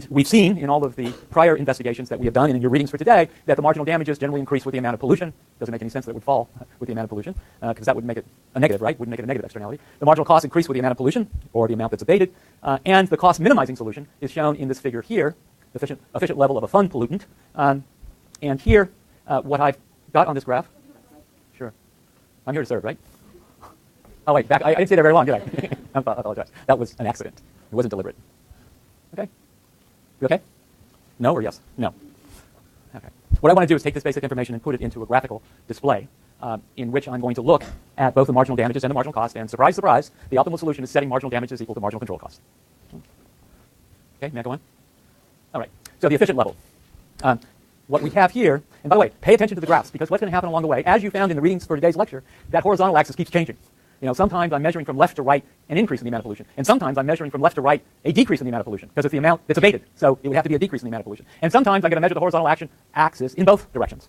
And we've seen in all of the prior investigations that we have done and in your readings for today that the marginal damages generally increase with the amount of pollution. Doesn't make any sense that it would fall with the amount of pollution because that would make it a negative, right? Wouldn't make it a negative externality. The marginal costs increase with the amount of pollution or the amount that's abated. And the cost minimizing solution is shown in this figure here, the efficient level of a fund pollutant. And here, what I've got on this graph, sure, I'm here to serve, right? Oh, wait, back. I didn't stay there very long, did I? I apologize. That was an accident. It wasn't deliberate. Okay? You okay? No or yes? No. Okay. What I want to do is take this basic information and put it into a graphical display in which I'm going to look at both the marginal damages and the marginal cost. And surprise, surprise, the optimal solution is setting marginal damages equal to marginal control cost. Okay, may I go on? All right. So the efficient level. What we have here, and by the way, pay attention to the graphs because what's going to happen along the way, as you found in the readings for today's lecture, that horizontal axis keeps changing. You know, sometimes I'm measuring from left to right an increase in the amount of pollution, and sometimes I'm measuring from left to right a decrease in the amount of pollution because it's the amount that's abated. So it would have to be a decrease in the amount of pollution. And sometimes I'm going to measure the horizontal axis in both directions.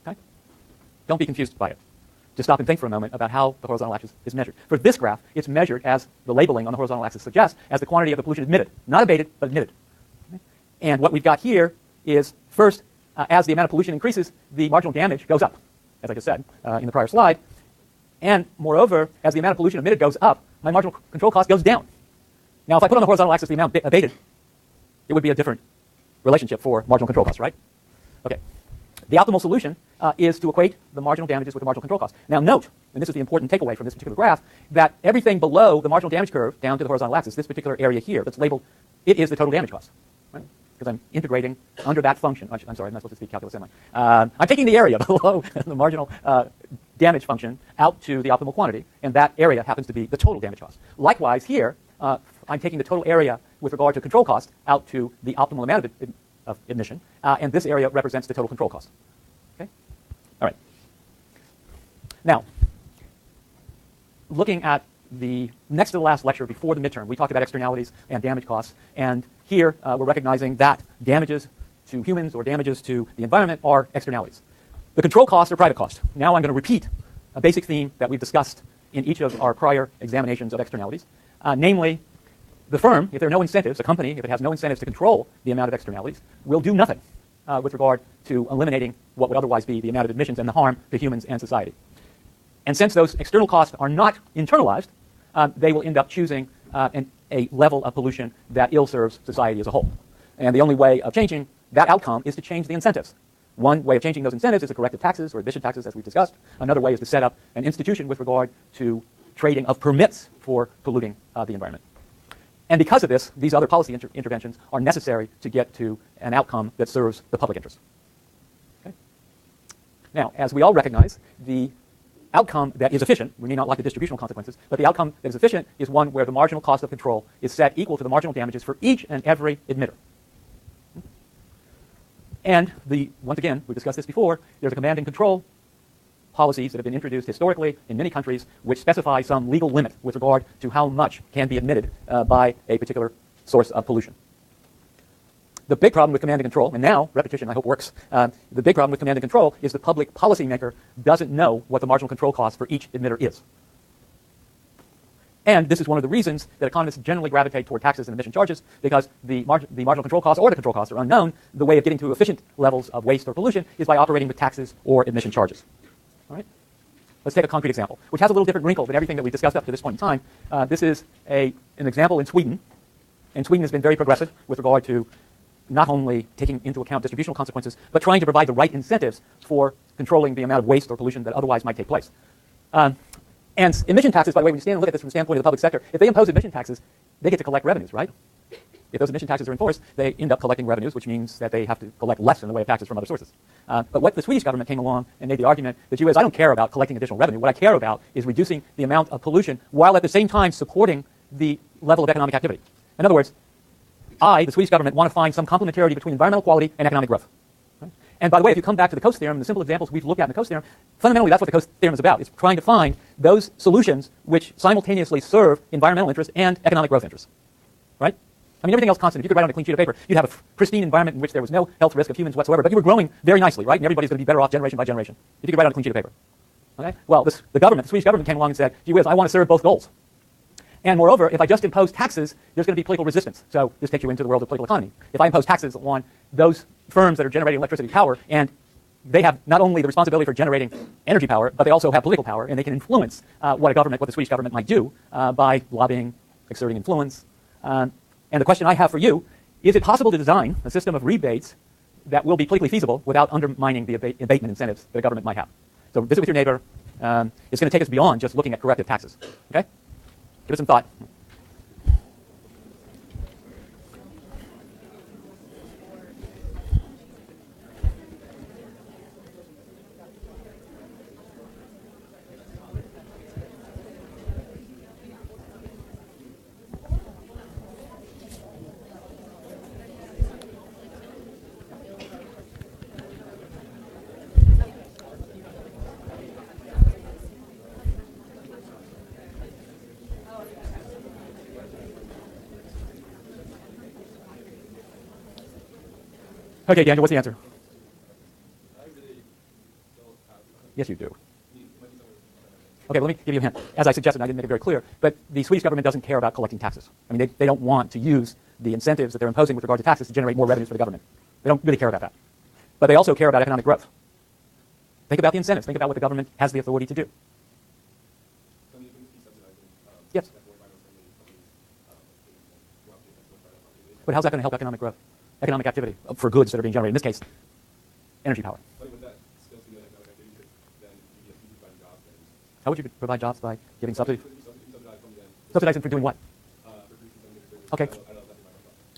Okay? Don't be confused by it. Just stop and think for a moment about how the horizontal axis is measured. For this graph, it's measured as the labeling on the horizontal axis suggests as the quantity of the pollution emitted, not abated, but emitted. Okay? And what we've got here is first, as the amount of pollution increases, the marginal damage goes up, as I just said in the prior slide. And moreover, as the amount of pollution emitted goes up, my marginal control cost goes down. Now, if I put on the horizontal axis the amount abated, it would be a different relationship for marginal control cost, right? Okay. The optimal solution is to equate the marginal damages with the marginal control cost. Now, note, and this is the important takeaway from this particular graph, that everything below the marginal damage curve down to the horizontal axis, this particular area here that's labeled, it is the total damage cost, right? Because I'm integrating under that function. I'm sorry, I'm not supposed to speak calculus, am I? I'm taking the area below the marginal damage function out to the optimal quantity, and that area happens to be the total damage cost. Likewise, here, I'm taking the total area with regard to control cost out to the optimal amount of emission, and this area represents the total control cost. Okay? All right. Now, looking at the next to the last lecture before the midterm, we talked about externalities and damage costs, and here we're recognizing that damages to humans or damages to the environment are externalities. The control costs are private costs. Now I'm going to repeat a basic theme that we've discussed in each of our prior examinations of externalities, namely, the firm, if there are no incentives, a company, if it has no incentives to control the amount of externalities, will do nothing with regard to eliminating what would otherwise be the amount of emissions and the harm to humans and society. And since those external costs are not internalized, they will end up choosing a level of pollution that ill serves society as a whole. And the only way of changing that outcome is to change the incentives. One way of changing those incentives is to corrective taxes or emission taxes, as we've discussed. Another way is to set up an institution with regard to trading of permits for polluting the environment. And because of this, these other policy interventions are necessary to get to an outcome that serves the public interest. Okay? Now, as we all recognize, the outcome that is efficient, we may not like the distributional consequences, but the outcome that is efficient is one where the marginal cost of control is set equal to the marginal damages for each and every emitter. And once again, we discussed this before, there's a command and control policies that have been introduced historically in many countries which specify some legal limit with regard to how much can be emitted by a particular source of pollution. The big problem with command and control, and now repetition I hope works, the big problem with command and control is the public policymaker doesn't know what the marginal control cost for each emitter is. And this is one of the reasons that economists generally gravitate toward taxes and emission charges, because the marginal control costs or the control costs are unknown. The way of getting to efficient levels of waste or pollution is by operating with taxes or emission charges. All right? Let's take a concrete example, which has a little different wrinkle than everything that we've discussed up to this point in time. This is an example in Sweden. And Sweden has been very progressive with regard to not only taking into account distributional consequences, but trying to provide the right incentives for controlling the amount of waste or pollution that otherwise might take place. And emission taxes, by the way, when you stand and look at this from the standpoint of the public sector, if they impose emission taxes, they get to collect revenues, right? If those emission taxes are enforced, they end up collecting revenues, which means that they have to collect less in the way of taxes from other sources. But what the Swedish government came along and made the argument that, gee whiz, I don't care about collecting additional revenue. What I care about is reducing the amount of pollution while at the same time supporting the level of economic activity. In other words, the Swedish government, want to find some complementarity between environmental quality and economic growth. Right? And by the way, if you come back to the Coase theorem, the simple examples we've looked at in the Coase theorem, fundamentally that's what the Coase theorem is about. It's trying to find those solutions which simultaneously serve environmental interests and economic growth interests. Right? I mean, everything else constant. If you could write on a clean sheet of paper, you'd have a pristine environment in which there was no health risk of humans whatsoever, but you were growing very nicely, right? And everybody's going to be better off generation by generation if you could write on a clean sheet of paper. Okay? Well, the Swedish government came along and said, gee whiz, I want to serve both goals. And moreover, if I just impose taxes, there's going to be political resistance. So this takes you into the world of political economy. If I impose taxes on those firms that are generating electricity power, and they have not only the responsibility for generating energy power, but they also have political power, and they can influence what the Swedish government might do by lobbying, exerting influence. And the question I have for you, is it possible to design a system of rebates that will be politically feasible without undermining the abatement incentives that a government might have? So visit with your neighbor. It's going to take us beyond just looking at corrective taxes. Okay? Give it some thought. Okay, Daniel, what's the answer? Yes, you do. Okay, let me give you a hint. As I suggested, I didn't make it very clear, but the Swedish government doesn't care about collecting taxes. I mean, they don't want to use the incentives that they're imposing with regard to taxes to generate more revenues for the government. They don't really care about that. But they also care about economic growth. Think about the incentives. Think about what the government has the authority to do. Yes. But how's that going to help economic growth? Economic activity for goods that are being generated, in this case, energy power. How would you provide jobs by giving subsidies? Subsidizing for doing what? Okay.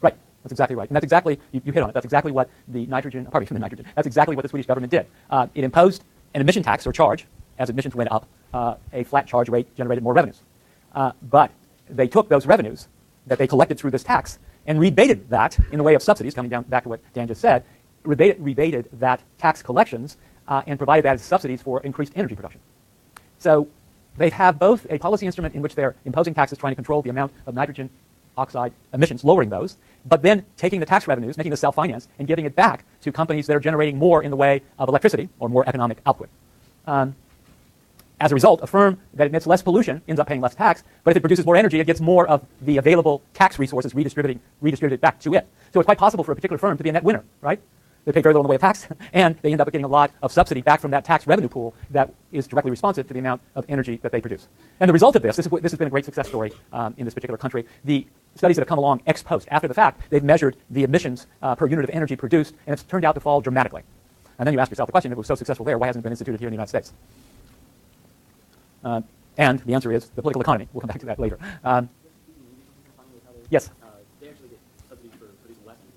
Right. That's exactly right. And that's exactly, you hit on it, that's exactly what the that's exactly what the Swedish government did. It imposed an emission tax or charge. As emissions went up, a flat charge rate generated more revenues. But they took those revenues that they collected through this tax and rebated that in the way of subsidies, coming down back to what Dan just said, rebated that tax collections and provided that as subsidies for increased energy production. So they have both a policy instrument in which they're imposing taxes trying to control the amount of nitrogen oxide emissions, lowering those, but then taking the tax revenues, making the self-finance, and giving it back to companies that are generating more in the way of electricity or more economic output. As a result, a firm that emits less pollution ends up paying less tax, but if it produces more energy, it gets more of the available tax resources redistributed back to it. So it's quite possible for a particular firm to be a net winner, right? They pay very little in the way of tax, and they end up getting a lot of subsidy back from that tax revenue pool that is directly responsive to the amount of energy that they produce. And the result of this has been a great success story in this particular country. The studies that have come along ex post, after the fact, they've measured the emissions per unit of energy produced, and it's turned out to fall dramatically. And then you ask yourself the question, if it was so successful there, why hasn't it been instituted here in the United States? And the answer is the political economy. We'll come back to that later. Yes? They actually get subsidies for producing less energy.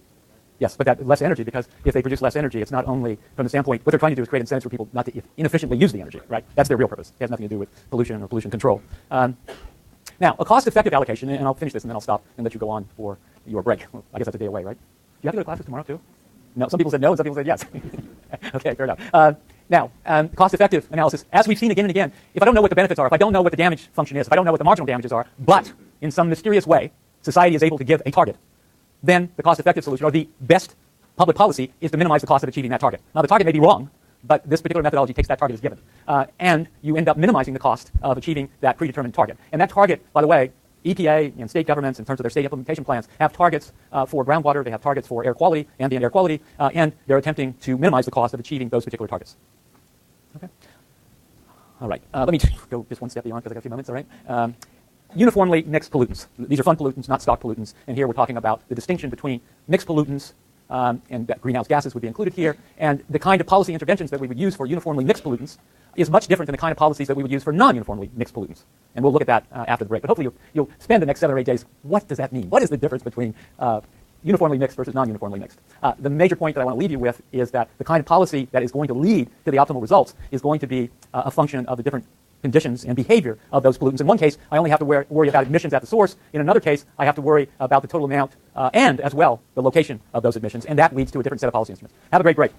Yes, but that less energy, because if they produce less energy, it's not only from the standpoint, what they're trying to do is create incentives for people not to inefficiently use the energy, right? That's their real purpose. It has nothing to do with pollution or pollution control. Now, a cost-effective allocation, and I'll finish this and then I'll stop and let you go on for your break. Well, I guess that's a day away, right? Do you have to go to classes tomorrow too? No, some people said no and some people said yes. Okay, fair enough. Now, cost-effective analysis, as we've seen again and again, if I don't know what the benefits are, if I don't know what the damage function is, if I don't know what the marginal damages are, but in some mysterious way, society is able to give a target, then the cost-effective solution, or the best public policy, is to minimize the cost of achieving that target. Now, the target may be wrong, but this particular methodology takes that target as given. And you end up minimizing the cost of achieving that predetermined target. And that target, by the way, EPA and state governments, in terms of their state implementation plans, have targets for groundwater, they have targets for air quality, ambient air quality, and they're attempting to minimize the cost of achieving those particular targets. Okay. All right. Let me go just one step beyond because I got a few moments. All right. Uniformly mixed pollutants. These are fund pollutants, not stock pollutants. And here we're talking about the distinction between mixed pollutants and greenhouse gases would be included here. And the kind of policy interventions that we would use for uniformly mixed pollutants is much different than the kind of policies that we would use for non-uniformly mixed pollutants. And we'll look at that after the break. But hopefully you'll spend the next 7 or 8 days. What does that mean? What is the difference between uniformly mixed versus non-uniformly mixed? The major point that I want to leave you with is that the kind of policy that is going to lead to the optimal results is going to be a function of the different conditions and behavior of those pollutants. In one case, I only have to worry about emissions at the source. In another case, I have to worry about the total amount and, as well, the location of those emissions. And that leads to a different set of policy instruments. Have a great break.